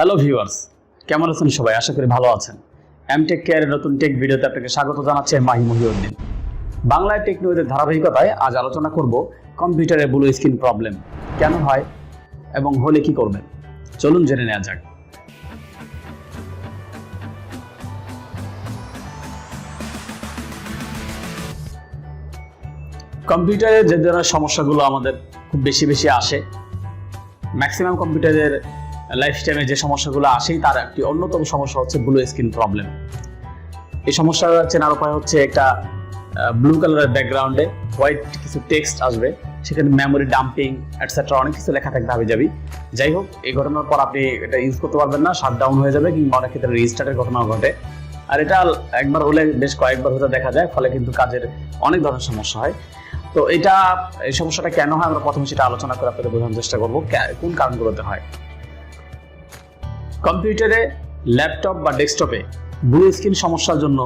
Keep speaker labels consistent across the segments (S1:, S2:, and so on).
S1: Hello viewers, কেমন আছেন সবাই? আশা করি ভালো আছেন। এমটেক কেয়ারের নতুন টেক ভিডিওতে আপনাকে স্বাগত জানাচ্ছি মাহি মহিউদ্দিন। বাংলায় টেক নিউজের ধারাবাহিকতায় আজ আলোচনা করব কম্পিউটারে ব্লু স্ক্রিন প্রবলেম কেন হয় এবং হলে কি করবেন। চলুন জেনে নেওয়া যাক। কম্পিউটারের যে ধরনের সমস্যাগুলো আমাদের খুব বেশি আসে, ম্যাক্সিমাম কম্পিউটারের লাইফ টাইমে যে সমস্যাগুলো আসেই তার একটি অন্যতম সমস্যা হচ্ছে ব্লু স্ক্রিন প্রবলেম। এই সমস্যা চেনার উপায় হচ্ছে একটা ব্লু কালারের ব্যাকগ্রাউন্ডে হোয়াইট কিছু টেক্সট আসবে, সেখানে মেমোরি ডাম্পিং এটসেট্রা অনেক কিছু লেখা থাকবে হাবিজাবি। যাই হোক, এই ঘটনার পর আপনি এটা ইউজ করতে পারবেন না, শাটডাউন হয়ে যাবে, কিংবা অনেক ক্ষেত্রে রিস্টার্টের ঘটনাও ঘটে। আর এটা একবার হলে বেশ কয়েকবার হতে দেখা যায়, ফলে কিন্তু কাজের অনেক ধরনের সমস্যা হয়। তো এই সমস্যাটা কেন হয় আমরা প্রথমে সেটা আলোচনা করে আপনাদের বোঝানোর চেষ্টা করবো কোন কারণগুলোতে হয়। কম্পিউটারে, ল্যাপটপ বা ডেস্কটপে ব্লু স্ক্রিন সমস্যার জন্য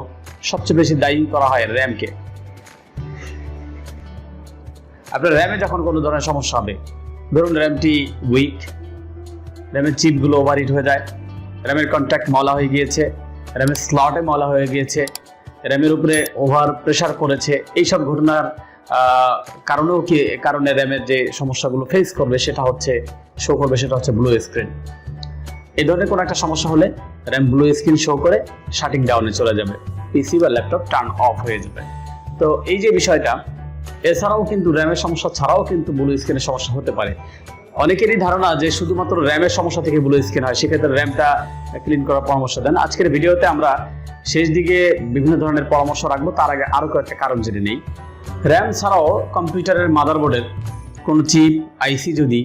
S1: সবচেয়ে বেশি দায়ী করা হয় র্যামকে। আপনার র্যামে যখন কোনো ধরনের সমস্যা হবে, ধরুন র্যামটি উইক, র্যামের চিপগুলো ওভারহিট হয়ে যায়, র্যামের কন্ট্যাক্ট ময়লা হয়ে গিয়েছে, র্যামের স্লটে ময়লা হয়ে গিয়েছে, র্যামের উপরে ওভার প্রেশার করেছে, এইসব ঘটনার কারণে র্যামের যে সমস্যাগুলো ফেস করবে সেটা হচ্ছে ব্লু স্ক্রিন। এই ধরনের কোনো একটা সমস্যা হলে র্যাম ব্লু স্ক্রিন শো করে শাটিং ডাউনে চলে যাবে, পিসি বা ল্যাপটপ টার্ন অফ হয়ে যাবে। তো এই যে বিষয়টা, এছাড়াও কিন্তু র্যামের সমস্যা ছাড়াও কিন্তু ব্লু স্ক্রিনের সমস্যা হতে পারে। অনেকেরই ধারণা যে শুধুমাত্র র্যামের সমস্যা থেকে ব্লু স্ক্রিন হয়, সেক্ষেত্রে র্যামটা ক্লিন করার পরামর্শ দেন। আজকের ভিডিওতে আমরা শেষ দিকে বিভিন্ন ধরনের পরামর্শ রাখবো, তার আগে আরও কয়েকটা কারণ জেনে নেই। র্যাম ছাড়াও কম্পিউটারের মাদারবোর্ডের কোনো চিপ, আইসি যদি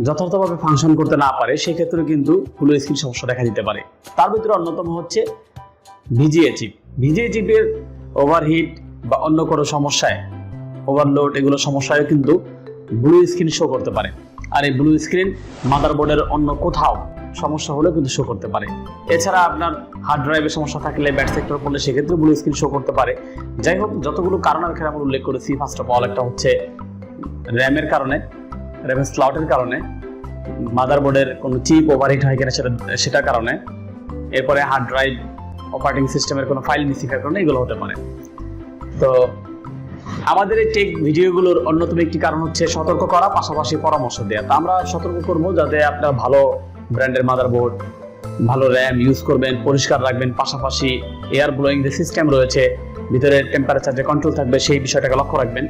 S1: যথাযথভাবে ফাংশন করতে না পারে, সেক্ষেত্রে কিন্তু ব্লু স্ক্রিন সমস্যা দেখা দিতে পারে। তার ভিতরে অন্যতম হচ্ছে ভিজিএ চিপের ওভারহিট বা অন্য কোনো সমস্যায়, ওভারলোড, এগুলো সমস্যায় কিন্তু ব্লু স্ক্রিন শো করতে পারে। আর এই ব্লু স্ক্রিন মাদারবোর্ডের অন্য কোথাও সমস্যা হলে কিন্তু শো করতে পারে। এছাড়া আপনার হার্ড ড্রাইভের সমস্যা থাকলে, ব্যাড সেক্টর পড়লে সেক্ষেত্রে ব্লু স্ক্রিন শো করতে পারে। যাই হোক, যতগুলো কারণ এখানে আমরা উল্লেখ করেছি, ফার্স্ট অফ অল একটা হচ্ছে র্যামের কারণে, র্যামের স্লটের কারণে, মাদারবোর্ডের কোনো চিপ ওভারহিট হয় কিনা সেটার কারণে, এরপরে হার্ড ড্রাইভ, অপারেটিং সিস্টেমের কোনো ফাইল মিসিংয়ের কারণে এগুলো হতে পারে। তো আমাদের এই টেক ভিডিওগুলোর অন্যতম একটি কারণ হচ্ছে সতর্ক করা, পাশাপাশি পরামর্শ দেওয়া। তো আমরা সতর্ক করবো যাতে আপনার ভালো ব্র্যান্ডের মাদারবোর্ড, ভালো র্যাম ইউজ করবেন, পরিষ্কার রাখবেন, পাশাপাশি এয়ার ব্লোয়িং যে সিস্টেম রয়েছে, ভিতরে টেম্পারেচার যে কন্ট্রোল থাকবে সেই বিষয়টাকে লক্ষ্য রাখবেন।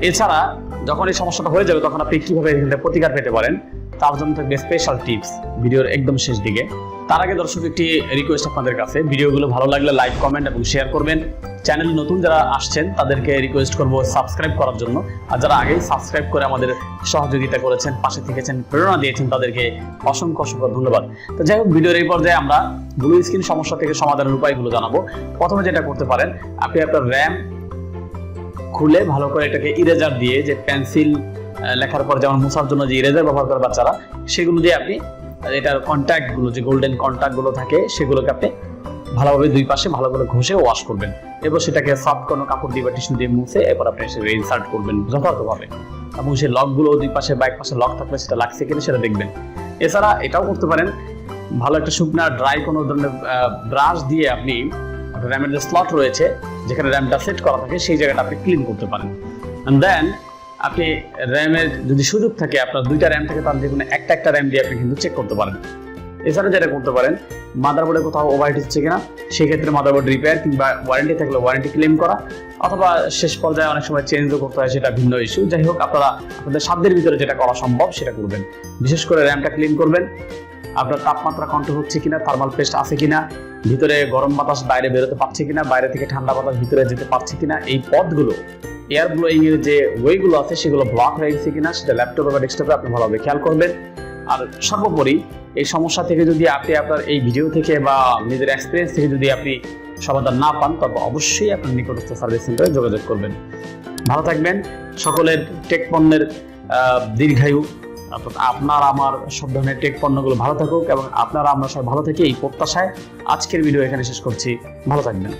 S1: এছাড়া যখন এই সমস্যাটা হয়ে যাবে, তখন আপনি কিভাবে এখান থেকে প্রতিকার পেতে পারেন তার জন্য থাকবে স্পেশাল টিপস ভিডিওর একদম শেষ দিকে। তার আগে দর্শক, একটি রিকোয়েস্ট আপনাদের কাছে, ভিডিওগুলো ভালো লাগলে লাইক, কমেন্ট এবং শেয়ার করবেন। চ্যানেল নতুন যারা আসছেন তাদেরকে রিকোয়েস্ট করবো সাবস্ক্রাইব করার জন্য, আর যারা আগেই সাবস্ক্রাইব করে আমাদের সহযোগিতা করেছেন, পাশে থেকেছেন, প্রেরণা দিয়েছেন, তাদেরকে অসংখ্য ধন্যবাদ। তো যাই হোক, ভিডিওর এই পর্যায়ে আমরা ব্লু স্ক্রিন সমস্যা থেকে সমাধানের উপায়গুলো জানাবো। প্রথমে যেটা করতে পারেন, আপনি আপনার র্যাম খুলে ভালো করে এটাকে ইরেজার দিয়ে, যে পেন্সিল লেখার পর যেমন মোছার জন্য যে ইরেজার ব্যবহার করে বাচ্চারা, সেগুলো দিয়ে আপনি এটার কন্ট্যাক্টগুলো, যে গোল্ডেন কন্ট্যাক্টগুলো থাকে, সেগুলোকে আপনি ভালোভাবে দুই পাশে ভালো করে ঘষে ওয়াশ করবেন। এরপর সেটাকে সফট কোনো কাপড় দিয়ে বা টিস্যু দিয়ে মুছে এরপর আপনি সেটা ইনসার্ট করবেন যথাযথভাবে, এবং সেই লকগুলো দুই পাশে বা এক পাশে লক থাকলে সেটা লাগছে কিনা সেটা দেখবেন। এছাড়া এটাও করতে পারেন, ভালো একটা শুকনা ড্রাই কোনো ধরনের ব্রাশ দিয়ে আপনি র্যামের যে স্লট রয়েছে, যেখানে র্যামটা সেট করা থাকে, সেই জায়গাটা আপনি ক্লিন করতে পারেন। অ্যান্ড দেন আপনি র্যামের যদি সুযোগ থাকে, আপনার দুইটা র্যাম থাকে, তার যে কোনো একটা র্যাম দিয়ে আপনি কিন্তু চেক করতে পারেন। এছাড়া যেটা করতে পারেন, মাদারবোর্ডে কোথাও ওভারহিট হচ্ছে কিনা, সেক্ষেত্রে মাদারবোর্ড রিপেয়ার কিংবা ওয়ারেন্টি থাকলে ওয়ারেন্টি ক্লেম করা, অথবা শেষ পর্যায়ে অনেক সময় চেঞ্জও করতে হয়, সেটা ভিন্ন ইস্যু। যাই হোক, আপনারা আপনাদের সাধ্যের ভিতরে যেটা করা সম্ভব সেটা করবেন। বিশেষ করে র্যামটা ক্লিন করবেন, আপনার তাপমাত্রা কন্ট্রোল হচ্ছে কিনা, থার্মাল পেস্ট আছে কিনা, ভিতরে গরম বাতাস বাইরে বেরোতে পারছে কিনা, বাইরে থেকে ঠান্ডা বাতাস ভিতরে যেতে পারছে কিনা, এই পথগুলো, এয়ার ব্লোয়িং এর যে ওয়েগুলো আছে সেগুলো ব্লক হয়ে গেছে কিনা, সেটা ল্যাপটপ বা ডেস্কটপে আপনি ভালোভাবে খেয়াল করবেন। আর সর্বোপরি এই সমস্যা থেকে যদি আপনি আপনার এই ভিডিও থেকে বা নিজের এক্সপিরিয়েন্স থেকে যদি আপনি সমাধান না পান, তবে অবশ্যই আপনার নিকটস্থ সার্ভিস সেন্টারে যোগাযোগ করবেন। ভালো থাকবেন। সকলের টেক পণ্যের দীর্ঘায়ু, আপনার আমার সব ধরনের টেক পণ্যগুলো ভালো থাকুক এবং আপনারা আমরা সব ভালো থাকি, এই প্রত্যাশায় আজকের ভিডিও এখানে শেষ করছি। ভালো থাকবেন।